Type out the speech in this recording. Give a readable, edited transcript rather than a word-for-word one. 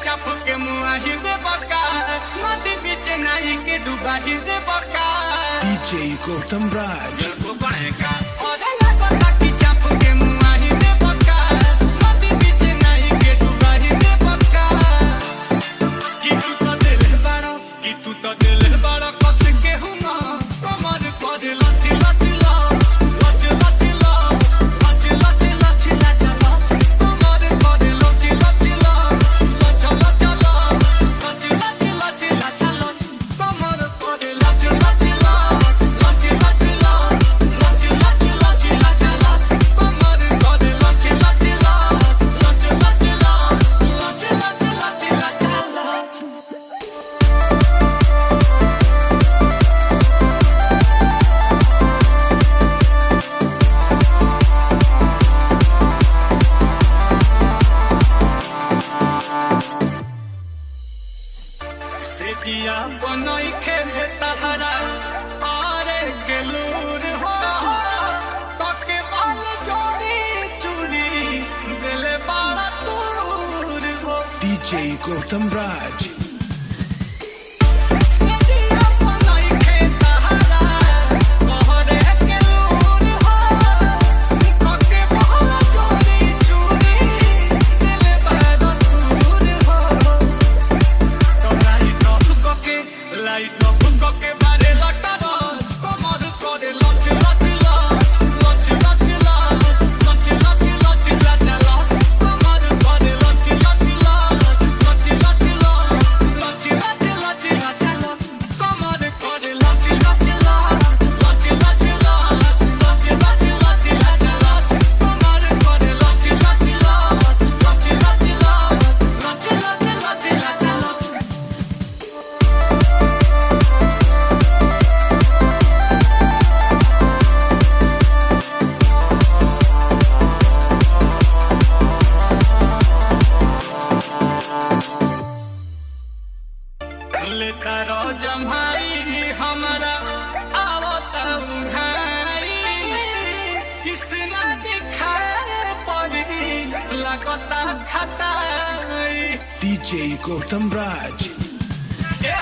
चाप के मुआ ही दे बका नदी बीच नहीं के डूबा ही दे बका DJ Gautam Raj को बनेगा और लगता कि चाप के मुआ ही दे बका नदी बीच नहीं के डूबा ही दे बका कि तू तो दिल बड़ा कस के हुआ कमर कर लच लच लच लच लच लच लच लच लच लच कमर कर लच लच लच लच लच लच लच लच लच लच कमर कर लच लच लच लच लच लच लच लच लच लच कमर कर लच लच लच लच लच लच लच लच लच सेतिया बनई खेले तहरा आरे के लूर हो तके बाल जोड़ी चूड़ी दिले बाड़ा दूर हो DJ Gautam Raj सेतिया बनई खेले तहरा आरे के लूर हो तके बाल जोड़ी चूड़ी दिले बाड़ा दूर हो लाइट ऑफ के बारे लटा रोज कमर करे लच लच लच लच लच लच लच लच लच लच कमर करे लच लच लच लच लच लच लच लच लच कमर करे लच लच लच लच लच लच लच लच लच लच कमर करे लच लच लच लच लच लच लच लेता रो जमाई हमारा आवत उघाई किसना दिखाए पड़ी लगता खताई DJ Gautam Raj ए